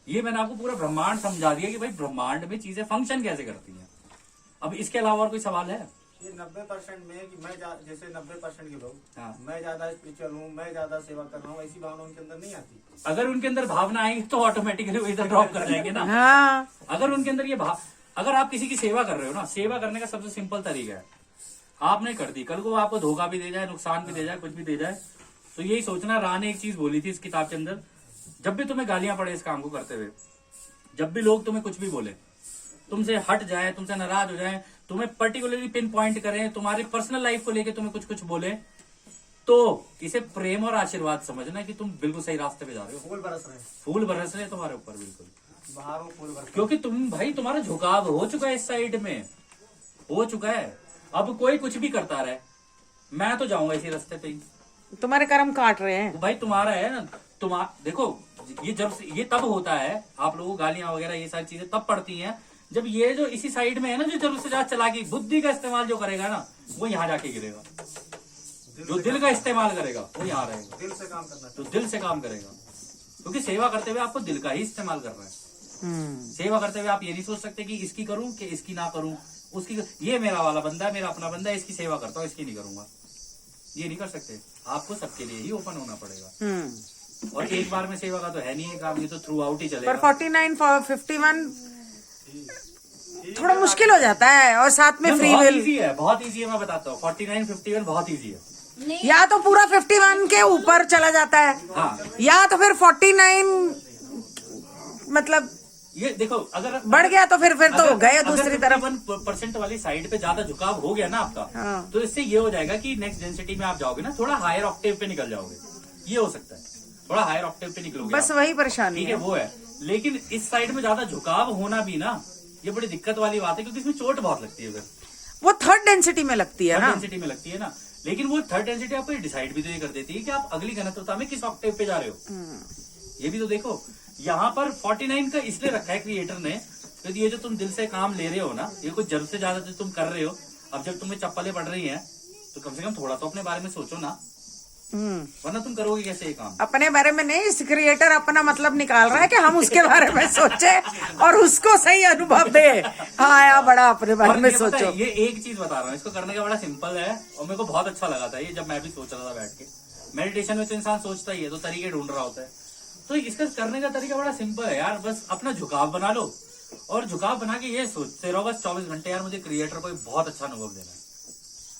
ये मैंने आपको पूरा ब्रह्मांड समझा दिया कि भाई ब्रह्मांड में चीजें फंक्शन कैसे करती हैं। अब इसके अलावा और कोई सवाल है? ये 90% में कि जैसे 90% के लोग, हाँ। मैं ज्यादा स्पिरिचुअल हूँ, मैं ज्यादा सेवा कर रहा हूँ, ऐसी भावना उनके अंदर नहीं आती। अगर उनके अंदर भावना आएगी तो ऑटोमेटिकली वो इधर ड्रॉप कर जाएंगे ना। हाँ। अगर उनके अंदर ये अगर आप किसी की सेवा कर रहे हो ना, सेवा करने का सबसे सिंपल तरीका है, आपने कर दी, कल को आपको धोखा भी दे जाए, नुकसान भी दे जाए, कुछ भी दे जाए, तो यही सोचना। राह ने एक चीज बोली थी इस किताब के अंदर, जब भी तुम्हें गालियां पड़े इस काम को करते हुए, जब भी लोग तुम्हें कुछ भी बोले, तुमसे हट जाए, तुमसे नाराज हो जाए, तुम्हें पर्टिकुलरली पिन पॉइंट करें, तुम्हारी पर्सनल लाइफ को लेके तुम्हें कुछ कुछ बोले, तो इसे प्रेम और आशीर्वाद समझना कि तुम बिल्कुल सही रास्ते पे जा रहे हो। फूल बरस रहे हैं, फूल बरस रहे तुम्हारे ऊपर, बिल्कुल बाहरों फूल बरस रहे हैं। क्योंकि तुम भाई तुम्हारा झुकाव हो चुका है, इस साइड में हो चुका है। अब कोई कुछ भी करता रहे, मैं तो जाऊंगा इसी रास्ते पे ही। तुम्हारे कर्म काट रहे हैं भाई तुम्हारा है ना, देखो ये तब होता है, आप लोगों को गालियां वगैरह ये सारी चीजें तब पड़ती हैं जब ये जो इसी साइड में है ना, जो जरूरत से ज्यादा चला की बुद्धि का इस्तेमाल जो करेगा ना, वो यहाँ जाके गिरेगा। जो दिल का इस्तेमाल करेगा वो यहाँ रहेगा, दिल से काम करना। तो दिल से काम करेगा। क्योंकि सेवा करते हुए आपको दिल का ही इस्तेमाल करना है। सेवा करते हुए आप ये नहीं सोच सकते कि इसकी करूं कि इसकी ना करूं, उसकी ये मेरा वाला बंदा है, मेरा अपना बंदा है, इसकी सेवा करता हूं, इसकी नहीं करूंगा, ये नहीं कर सकते। आपको सबके लिए ही ओपन होना पड़ेगा। और एक बार में सेवा का तो है नहीं है काम, ये तो थ्रू आउट ही चलेगा। पर 49 51 थोड़ा मुश्किल हो जाता है, और साथ में फ्री बहुत विल। इजी है, बहुत इजी है, मैं बताता हूँ। 49 51 बहुत इजी है। या तो पूरा 51 के ऊपर चला जाता है, हाँ, या तो फिर 49 मतलब ये देखो, अगर बढ़ गया तो फिर तो गए दूसरी तरफ। 51% वाली साइड पे ज्यादा झुकाव हो गया ना आपका, हाँ। तो इससे ये हो जाएगा कि नेक्स्ट डेंसिटी में आप जाओगे ना, थोड़ा हायर ऑक्टेव पे निकल जाओगे। ये हो सकता है, थोड़ा हायर ऑक्टेव पे निकलोगे बस आप। वही परेशानी ठीक है, वो है। लेकिन इस साइड में ज्यादा झुकाव होना भी ना, ये बड़ी दिक्कत वाली बात है, क्योंकि इसमें चोट बहुत लगती है। फिर वो 3rd डेंसिटी में लगती है थर्ड ना। डेंसिटी में लगती है ना, लेकिन वो 3rd डेंसिटी आपको डिसाइड भी तो ये कर देती है कि आप अगली घनत्वता में किस ऑक्टेव पे जा रहे हो। ये भी तो देखो, यहाँ पर 49 का इसलिए रखा है क्रिएटर ने, क्योंकि ये जो तुम दिल से काम ले रहे हो ना, ये कुछ जरूरत से ज्यादा जो तुम कर रहे हो, अब जब तुम्हें चप्पलें पड़ रही हैं तो कम से कम थोड़ा तो अपने बारे में सोचो ना, वरना तुम करोगे कैसे ये काम? अपने बारे में नहीं, इस क्रिएटर अपना मतलब निकाल रहा है कि हम उसके बारे में सोचे और उसको सही अनुभव दे। हाँ यार, बड़ा अपने बारे में ये पता सोचो। है, ये एक चीज बता रहा हूँ, इसको करने का बड़ा सिंपल है और मेरे को बहुत अच्छा लगा था ये, जब मैं भी सोच रहा था बैठ के। मेडिटेशन में तो इंसान सोचता ही है, तो तरीके ढूंढ रहा होता है। तो इसका करने का तरीका बड़ा सिंपल है यार, बस अपना झुकाव बना लो, और झुकाव बना के ये सोचते रहो बस 24 घंटे, यार मुझे क्रिएटर को बहुत अच्छा अनुभव देना है,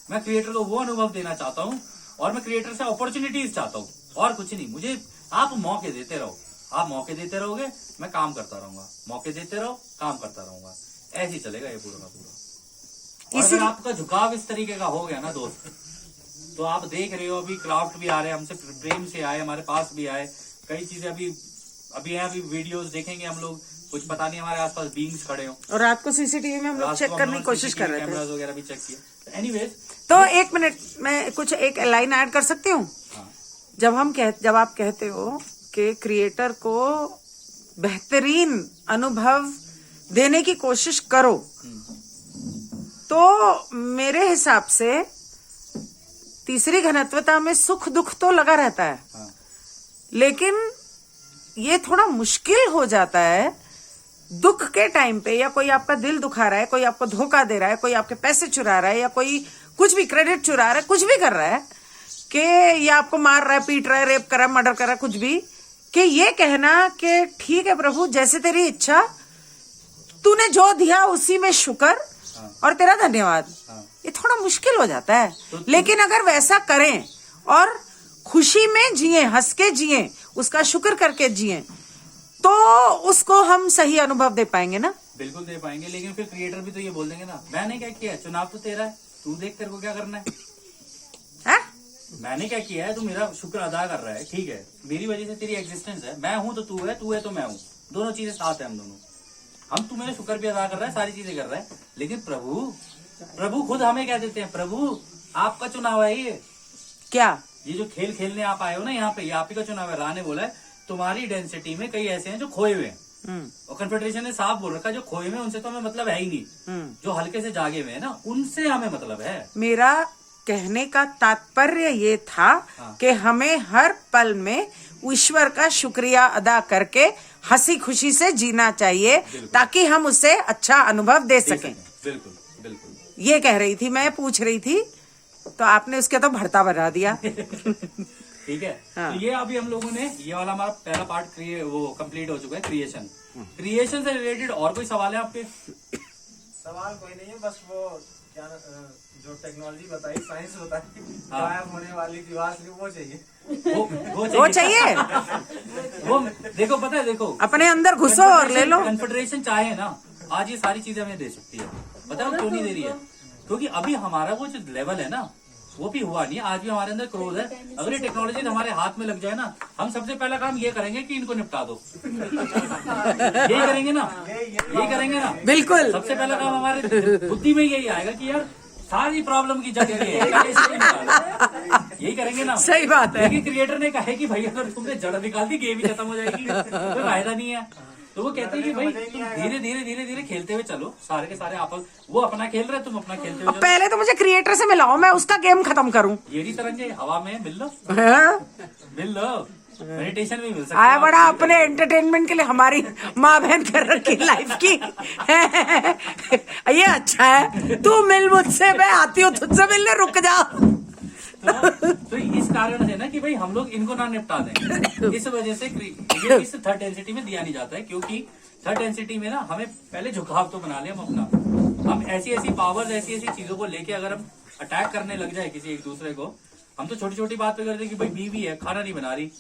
मैं क्रिएटर को वो अनुभव देना चाहता हूँ, और मैं क्रिएटर से अपॉर्चुनिटीज चाहता हूँ, और कुछ नहीं। मुझे आप मौके देते रहो, आप मौके देते रहोगे, मैं काम करता रहूंगा, मौके देते रहो, काम करता रहूंगा, ऐसे ही चलेगा ये पूरा का पूरा। और अगर आपका झुकाव इस तरीके का हो गया ना दोस्त, तो आप देख रहे हो अभी क्राफ्ट भी आ रहे हैं, हमसे प्रेम से आए, हमारे पास भी आए, कई चीजें अभी वीडियोस देखेंगे हम लोग, कुछ पता नहीं हमारे आसपास बीइंग्स खड़े हो। और रात को सीसीटीवी में हम लोग चेक करने की कोशिश कर रहे थे, कैमरास वगैरह भी चेक किए। एनीवेज, तो एक मिनट मैं कुछ एक लाइन ऐड कर सकती हूँ। जब आप कहते हो कि क्रिएटर को बेहतरीन अनुभव देने की कोशिश करो, तो मेरे हिसाब से तीसरी घनत्वता में सुख दुख तो लगा रहता है, लेकिन ये थोड़ा मुश्किल हो जाता है दुख के टाइम पे, या कोई आपका दिल दुखा रहा है, कोई आपको धोखा दे रहा है, कोई आपके पैसे चुरा रहा है, या कोई कुछ भी क्रेडिट चुरा रहा है, कुछ भी कर रहा है, कि या आपको मार रहा है, पीट रहा है, रेप कर रहा है, मर्डर कर रहा है, कुछ भी, कि ये कहना कि ठीक है प्रभु जैसे तेरी इच्छा, तूने जो दिया उसी में शुक्र और तेरा धन्यवाद, ये थोड़ा मुश्किल हो जाता है। लेकिन अगर वैसा करें और खुशी में जिए, हंस के जिए, उसका शुक्र करके जिए, तो उसको हम सही अनुभव दे पाएंगे ना। बिल्कुल दे पाएंगे, लेकिन फिर क्रिएटर भी तो ये बोल देंगे ना, मैंने क्या किया है, चुनाव तो तेरा है, तू देख तेरे को क्या करना है। मैंने क्या किया है, तू मेरा शुक्र अदा कर रहा है, ठीक है, मेरी वजह से तेरी एग्जिस्टेंस है, मैं हूं तो तू है तो मैं हूं, दोनों चीजें साथ है, हम दोनों, हम तू मेरे शुक्र भी अदा कर रहा है, सारी चीजें कर रहा है, लेकिन प्रभु खुद हमें क्या देते हैं, प्रभु आपका चुनाव है ये, क्या ये जो खेल खेलने आप आए हो ना यहाँ पे, ये आप ही का चुनाव है। राह ने बोला है तुम्हारी डेंसिटी में कई ऐसे हैं जो खोए हुए हैं, और कन्फेडरेशन ने साफ बोल रखा है जो खोए हुए हैं उनसे तो हमें मतलब है ही नहीं, जो हल्के से जागे हुए हैं ना उनसे हमें मतलब है। मेरा कहने का तात्पर्य ये था कि हमें हर पल में ईश्वर का शुक्रिया अदा करके हंसी खुशी से जीना चाहिए, ताकि हम उसे अच्छा अनुभव दे सकें। बिल्कुल बिल्कुल, ये कह रही थी, मैं पूछ रही थी, तो आपने उसके तो भरता बना दिया। ठीक है। तो ये अभी हम लोगों ने ये वाला हमारा पहला पार्ट वो कंप्लीट हो चुका है, क्रिएशन से रिलेटेड। और कोई सवाल है आपके? सवाल कोई नहीं है, बस वो क्या जो टेक्नोलॉजी बताई, साइंस बताई, गायब होने वाली दीवार वो चाहिए, वो चाहिए। वो देखो, पता है, देखो अपने अंदर घुसो और ले लो। कन्फेडरेशन चाहे ना आज ये सारी चीजें हमें दे सकती है, पता है क्यों नहीं दे रही है? क्योंकि अभी हमारा वो जो लेवल है ना वो भी हुआ नहीं, आज भी हमारे अंदर क्रोध है। अगर ये टेक्नोलॉजी हमारे हाथ में लग जाए ना, हम सबसे पहला काम ये करेंगे कि इनको निपटा दो। यही करेंगे ना, यही करेंगे ना, बिल्कुल। सबसे पहला काम हमारे बुद्धि में यही आएगा कि यार सारी प्रॉब्लम की जगह ये है, यही करेंगे ना। सही बात है। लेकिन क्रिएटर ने कहा कि भाई अगर तुमने जड़ निकाल दी गेम ही खत्म हो जाएगी, कोई फायदा नहीं है। तो वो कहते हैं कि भाई तुम धीरे धीरे खेलते हुए चलो, सारे के सारे आपस, वो अपना खेल रहे, तुम अपना खेलते हुए चलो। पहले तो मुझे क्रिएटर से मिलाओ, मैं उसका गेम खत्म करूं। ये नहीं तरंगे हवा में मिल लो, मिल लो, मेडिटेशन भी मिल सकता आया बड़ा अपने एंटरटेनमेंट के लिए हमारी माँ बहन कर रखी लाइफ की। ये अच्छा है, तू मिल मुझसे, मैं आती हूँ तुझसे मिलने, रुक जा। तो इस कारण से ना कि भाई हम लोग इनको ना निपटा दें, इस वजह से ये इस थर्ड डेंसिटी में दिया नहीं जाता है। क्योंकि थर्ड डेंसिटी में ना हमें पहले झुकाव तो बना ले हम अपना, हम ऐसी पावर्स, ऐसी चीजों को लेके अगर हम अटैक करने लग जाए किसी एक दूसरे को, हम तो छोटी छोटी बात पे करते कि भाई बीवी है खाना नहीं बना रही,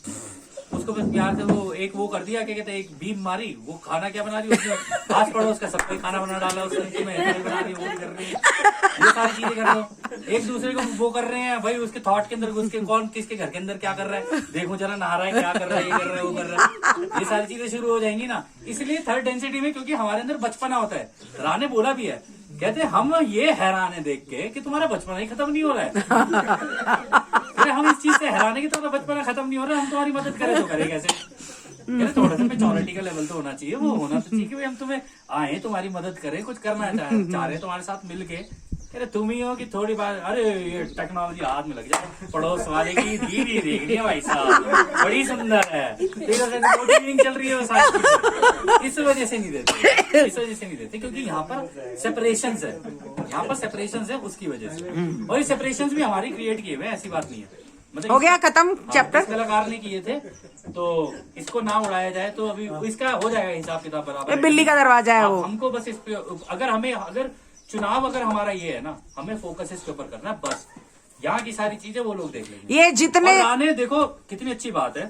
उसको बस प्यार से वो एक वो कर दिया, क्या कहते हैं, एक बीम मारी, वो खाना क्या बना रही, उसने आस पड़ोस का सबको खाना बना डाला, उसके में बना रही, वो भी कर रही है, ये सारी चीजें कर रहे हो, एक दूसरे को वो कर रहे हैं भाई, उसके थॉट के अंदर घुस के कौन किसके घर के अंदर क्या कर रहा है, देखो जरा नहा रहा है, क्या कर रहा है, ये कर रहा है, वो कर रहा है, ये सारी चीजें शुरू हो जाएंगी ना। इसलिए थर्ड डेंसिटी में, क्योंकि हमारे अंदर बचपना होता है, राह ने बोला भी है, कहते हैं हम ये हैरान है देख के कि तुम्हारा बचपना ही खत्म नहीं हो रहा है। अरे हम इस चीज से हैरान है कि तुम्हारा बचपना खत्म नहीं हो रहा है, हम तुम्हारी मदद करें तो करें कैसे? थोड़ा सा मेच्योरिटी का लेवल तो होना चाहिए, वो होना तो चाहिए कि भाई हम तुम्हें आए, तुम्हारी मदद करें, कुछ करना चाह रहे तुम्हारे साथ मिलके। अरे तुम ही हो कि थोड़ी बार, अरे ये टेक्नोलॉजी हाथ में लग जाए, पड़ोस वाले की दीदी देखनी है भाई साहब, बड़ी सुंदर है, चल रही है वो सारी, इस वजह से नहीं देते, इस वजह से नहीं देते, क्योंकि यहाँ पर सेपरेशन है, यहाँ पर सेपरेशन है उसकी वजह से। और ये सेपरेशन भी हमारी क्रिएट किए हुए, ऐसी बात नहीं है, मतलब हो गया खत्म चैप्टर। कलाकार ने किए थे, तो इसको ना उड़ाया जाए तो अभी इसका हो जाएगा हिसाब किताब बराबर। बिल्ली का दरवाजा है वो। हमको बस इस पे, अगर चुनाव अगर हमारा ये है ना, हमें फोकस इसके ऊपर करना है बस, यहाँ की सारी चीजें वो लोग देख लेंगे। ये जितने आने देखो कितनी अच्छी बात है,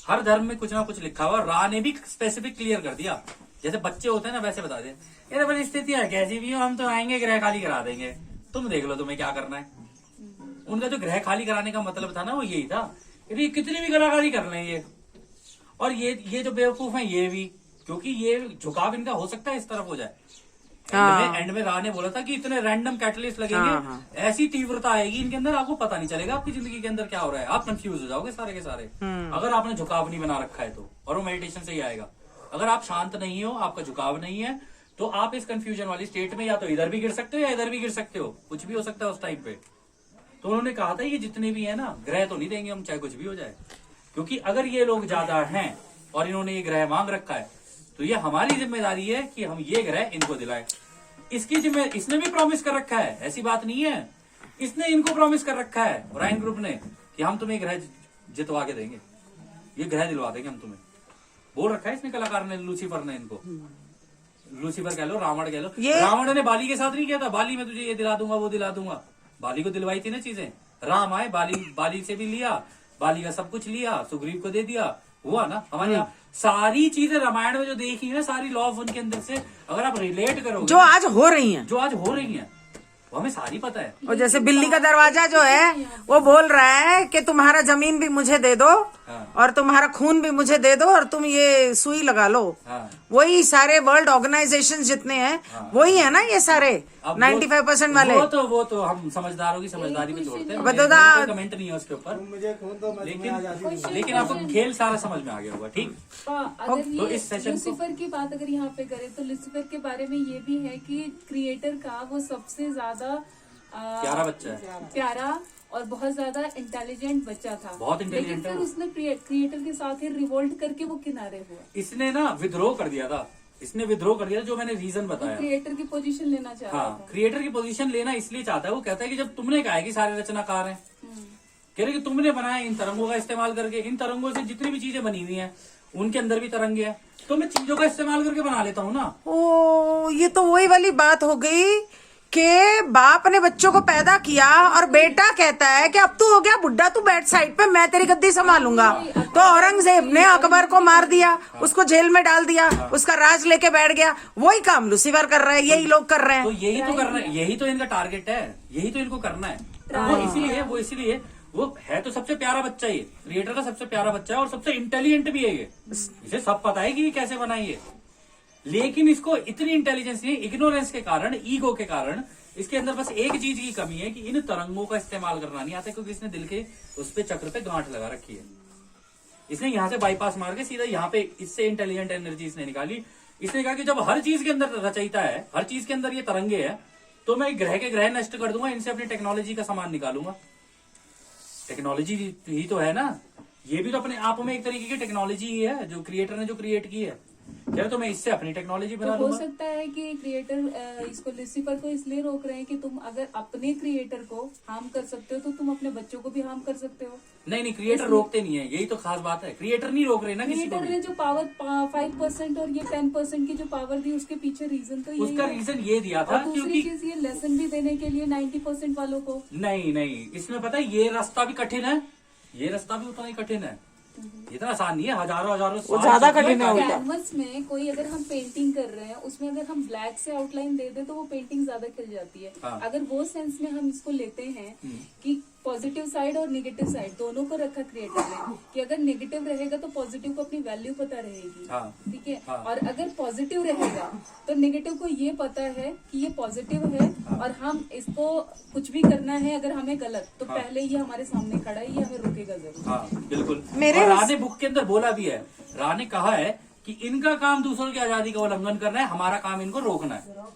हर धर्म में कुछ ना कुछ लिखा हुआ। रा ने भी स्पेसिफिक क्लियर कर दिया, जैसे बच्चे होते हैं ना वैसे बता दे, ये परिस्थितियां कैसी भी हो, हम तो आएंगे ग्रह खाली करा देंगे, तुम देख लो तुम्हें क्या करना है। उनका जो ग्रह खाली कराने का मतलब था ना वो यही था, यदि कितनी भी कलाकारी कर लेंगे। और ये जो बेवकूफ है ये भी, क्योंकि ये झुकाव इनका हो सकता है इस तरफ हो जाए। एंड में रा ने बोला था कि इतने रैंडम कैटलिस्ट लगेंगे, ऐसी तीव्रता आएगी इनके अंदर, आपको पता नहीं चलेगा आपकी जिंदगी के अंदर क्या हो रहा है, आप कंफ्यूज हो जाओगे सारे के सारे। अगर आपने झुकाव नहीं बना रखा है तो, और वो मेडिटेशन से ही आएगा। अगर आप शांत नहीं हो, आपका झुकाव नहीं है, तो आप इस कंफ्यूजन वाली स्टेट में या तो इधर भी गिर सकते हो या इधर भी गिर सकते हो, कुछ भी हो सकता है उस टाइम पे। तो उन्होंने कहा था ये जितने भी है ना ग्रह तो नहीं देंगे हम, चाहे कुछ भी हो जाए, क्योंकि अगर ये लोग ज्यादा हैं और इन्होंने ये ग्रह मांग रखा है तो ये हमारी जिम्मेदारी है कि हम ये ग्रह इनको दिलाएं। इसकी इसने भी प्रॉमिस कर रखा है, ऐसी बात नहीं है, इसने इनको प्रॉमिस कर रखा है ओरायन ग्रुप ने कि हम तुम्हें ग्रह जितवा के देंगे, ये ग्रह दिलवा देंगे हम तुम्हें, बोल रखा है इसने कलाकार ने, लूसीफर ने इनको। लूसीफर कह लो, रावण कह लो। रावण ने बाली के साथ नहीं किया था, बाली में तुझे ये दिला दूंगा वो दिला दूंगा, बाली को दिलवाई थी ना चीजें। राम आए, बाली से भी लिया, बाली का सब कुछ लिया, सुग्रीव को दे दिया, हुआ ना। हमारे यहाँ सारी चीजें रामायण में जो देखी है, सारी लॉ ऑफ उनके अंदर से अगर आप रिलेट करोगे, जो आज हो रही हैं, वो हमें सारी पता है। और जैसे बिल्ली का दरवाजा जो है वो बोल रहा है कि तुम्हारा जमीन भी मुझे दे दो, और तुम्हारा खून भी मुझे दे दो, और तुम ये सुई लगा लो। वही सारे वर्ल्ड ऑर्गेनाइजेशन जितने हैं वही है ना ये सारे 95% वाले। वो तो हम समझदारों की समझदारी पे छोड़ते हैं, कोई कमेंट नहीं है उसके ऊपर। मुझे खून तो लेकिन आपको खेल सारा समझ में आ गया होगा, ठीक। अगर तो ये इस सेशन लूसीफर की बात अगर यहाँ पे करें तो लूसीफर के बारे में ये भी है कि क्रिएटर का वो सबसे ज्यादा प्यारा बच्चा है, प्यारा और बहुत ज्यादा इंटेलिजेंट बच्चा था, बहुत इंटेलिजेंट लेकिन है फिर वो। उसने क्रिएटर के साथ ही रिवोल्ट करके वो किनारे हुआ। इसने ना विद्रोह कर दिया था, जो मैंने रीजन बताया। क्रिएटर की पोजीशन लेना चाह रहा हाँ, था। क्रिएटर की पोजीशन लेना इसलिए चाहता है, वो कहता है कि जब तुमने कहा है कि सारे रचनाकार हैं, कह रहे कि तुमने बनाया इन तरंगों का इस्तेमाल करके, इन तरंगों से जितनी भी चीजें बनी हुई हैं उनके अंदर भी तरंगे हैं, तो मैं चीजों का इस्तेमाल करके बना लेता हूँ ना। ओ, ये तो वही वाली बात हो गई कि बाप ने बच्चों को पैदा किया और बेटा कहता है कि अब तू हो गया बुढ़ा, तू बैठ साइड पे, मैं तेरी गद्दी संभालूंगा। तो औरंगजेब ने अकबर को मार दिया, उसको जेल में डाल दिया, उसका राज लेके बैठ गया। वही काम लूसीफर कर रहा है, यही लोग कर रहे तो हैं। यही तो करना है, यही तो इनका टारगेट है, यही तो इनको करना है। वो इसीलिए वो है तो सबसे प्यारा बच्चा, ये क्रिएटर का सबसे प्यारा बच्चा है और सबसे इंटेलिजेंट भी है ये। इसे सब पता है कि ये कैसे बनाई है, लेकिन इसको इतनी इंटेलिजेंस नहीं, इग्नोरेंस के कारण, ईगो के कारण इसके अंदर बस एक चीज की कमी है कि इन तरंगों का इस्तेमाल करना नहीं आता, क्योंकि इसने दिल के उस पे चक्र पे गांठ लगा रखी है। इसने यहाँ से बाईपास मार के सीधा यहाँ पे इससे इंटेलिजेंट एनर्जी इसने निकाली। इसने कहा कि जब हर चीज के अंदर रचयिता है, हर चीज के अंदर ये तरंगे है, तो मैं ग्रह के ग्रह नष्ट कर दूंगा, इनसे अपनी टेक्नोलॉजी का सामान निकालूंगा। टेक्नोलॉजी ही तो है ना, ये भी तो अपने आप में एक तरीके की टेक्नोलॉजी ही है जो क्रिएटर ने जो क्रिएट की है। यार तो मैं इससे अपनी टेक्नोलॉजी तो बना हो लूंगा। सकता है कि क्रिएटर इसको लूसीफर को इसलिए रोक रहे हैं कि तुम अगर अपने क्रिएटर को हार्म कर सकते हो तो तुम अपने बच्चों को भी हार्म कर सकते हो। नहीं, क्रिएटर रोकते नहीं है, यही तो खास बात है। क्रिएटर नहीं रोक रहे ना किसी को क्रिएटर भी। ने जो पावर 5% और ये 10% की जो पावर दी, उसके पीछे रीजन तो उसका यही है। रीजन ये दिया था और दूसरी क्योंकि चीज ये लेसन भी देने के लिए 90% वालों को। नहीं, इसमें पता है ये रास्ता भी कठिन है, ये रास्ता भी उतना ही कठिन है, इतना आसान नहीं है। हजारों वो ज्यादा कठिन है। कैनवस में कोई अगर हम पेंटिंग कर रहे हैं, उसमें अगर हम ब्लैक से आउटलाइन दे दें तो वो पेंटिंग ज्यादा खिल जाती है। हाँ। अगर वो सेंस में हम इसको लेते हैं कि पॉजिटिव साइड और नेगेटिव साइड दोनों को रखा क्रिएटर ने, कि अगर नेगेटिव रहेगा तो पॉजिटिव को अपनी वैल्यू पता रहेगी, हाँ। ठीक है। हाँ। और अगर पॉजिटिव रहेगा तो नेगेटिव को ये पता है कि ये पॉजिटिव है और हम इसको कुछ भी करना है अगर हमें गलत, तो पहले ये हमारे सामने खड़ा है, ये हमें रोकेगा जरूर। हाँ, बिल्कुल। और रा ने बुक के अंदर बोला भी है, रा ने कहा है कि इनका काम दूसरों की आजादी का उल्लंघन करना है, हमारा काम इनको रोकना है।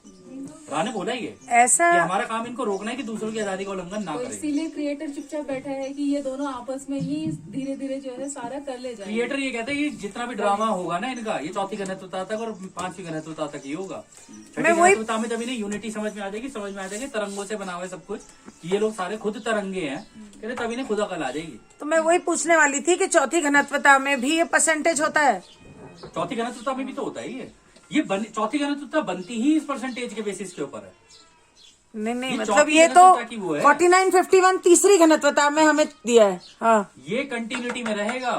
रा ने बोला ये ऐसा कि हमारा काम इनको रोकना है कि दूसरों की आजादी का उल्लंघन ना तो करें। इसीलिए क्रिएटर चुपचाप बैठा है कि ये दोनों आपस में ही धीरे धीरे जो है सारा कर ले जाएंगे। क्रिएटर ये कहते हैं कि जितना भी ड्रामा होगा ना इनका, ये चौथी घनत्वता तक और पांचवी घनत्वता तक ही होगा। छठी घनत्वता में जब इन्हें यूनिटी समझ में आ जाएगी तरंगों से बना हुआ है सब कुछ, कि ये लोग सारे खुद तरंगे हैं, कहते तब इन्हें खुद अकल आ जाएगी। तो मैं वही पूछने वाली थी कि चौथी घनत्वता में भी ये परसेंटेज होता है। चौथी घनत्वता में भी तो होता है ये चौथी घनत्वता बनती ही इस परसेंटेज के बेसिस के ऊपर है। नहीं ये मतलब चौथी ये तो घनत्वता की वो है। 49-51 तीसरी घनत्वता में हमें दिया है। हाँ, ये कंटिन्यूटी में रहेगा।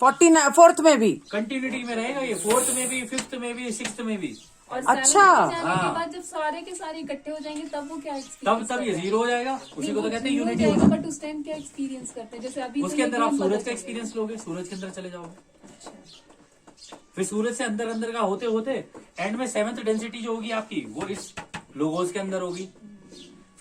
फोर्थ में भी। कंटिन्यूटी में रहेगा ये, फोर्थ में भी, फिफ्थ में भी, सिक्स्थ में भी। और अच्छा। 7 जाने हाँ। के बाद जब सारे के सारे इकट्ठे हो जाएंगे तब वो क्या तब experience तब ये करते हैं? जीरो हो जाएगा, उसी को तो कहते हैं नहीं, वो यूनिटी जाएगा, होना। बट उस टाइम क्या एक्सपीरियंस करते हैं? जैसे अभी तो उसके ये अंदर तो आप हम सूरज पता का चल एक्सपीरियंस लोगे, सूरज के अंदर चले जाओगे, फिर सूरज से अंदर अंदर का होते होते एंड में 7th डेंसिटी जो होगी आपकी वो इस लोगोस के अंदर होगी।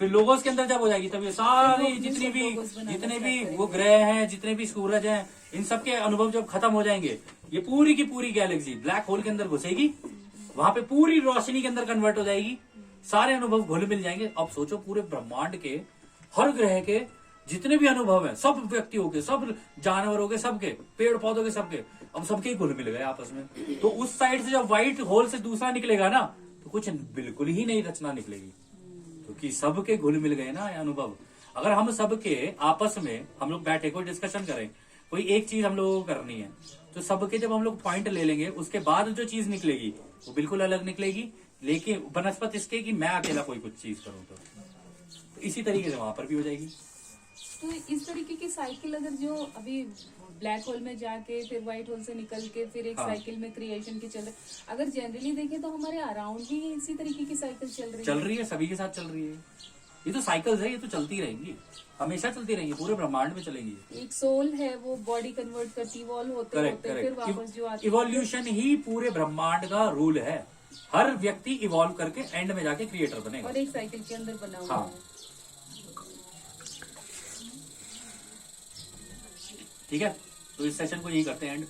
फिर लोगोस के अंदर जब हो जाएगी तब ये सारी वो जितनी भी logos बनाना जितने start भी करेंगे। वो ग्रह हैं, जितने भी सूरज हैं, इन सब के अनुभव जब खत्म हो जाएंगे, ये पूरी की पूरी गैलेक्सी ब्लैक होल के अंदर घुसेगी, वहां पे पूरी रोशनी के अंदर कन्वर्ट हो जाएगी, सारे अनुभव घुल मिल जाएंगे। अब सोचो पूरे ब्रह्मांड के हर ग्रह के जितने भी अनुभव हैं, सब व्यक्तियों के, सब जानवरों के, सबके, पेड़ पौधों के, सबके, अब सबके ही घुल मिल गए आपस में। तो उस साइड से जब व्हाइट होल से दूसरा निकलेगा ना, तो कुछ बिल्कुल ही नई रचना निकलेगी, क्योंकि सबके घुल मिल गए ना ये अनुभव। अगर हम सबके आपस में हम लोग बैठे कोई डिस्कशन करें, कोई एक चीज हम लोगों को करनी है, तो सबके जब हम लोग पॉइंट ले लेंगे, उसके बाद जो चीज निकलेगी वो बिल्कुल अलग निकलेगी, लेकिन बनस्पत इसके कि मैं अकेला कोई कुछ चीज करूं तो इसी तरीके से वहां पर भी हो जाएगी। तो इस तरीके की साइकिल अगर जो अभी ब्लैक होल में जाके फिर व्हाइट होल से निकल के फिर एक हाँ। साइकिल में क्रिएशन की चल रही, अगर जनरली देखें तो हमारे अराउंड भी इसी तरीके की साइकिल चल रही है। सभी के साथ चल रही है, ये तो साइकिल्स है, ये तो चलती रहेंगी, हमेशा चलती रहेंगी, पूरे ब्रह्मांड में चलेंगी। एक सोल है वो बॉडी कन्वर्ट करती, इवॉल्व होते करेक्ट होते फिर वापस जो आती है। इवोल्यूशन ही पूरे ब्रह्मांड का रूल है, हर व्यक्ति इवॉल्व करके एंड में जाके क्रिएटर बनेगा। और एक साइकिल के अंदर बना हुआ हाँ। है। ठीक है, तो इस सेशन को यही करते हैं एंड।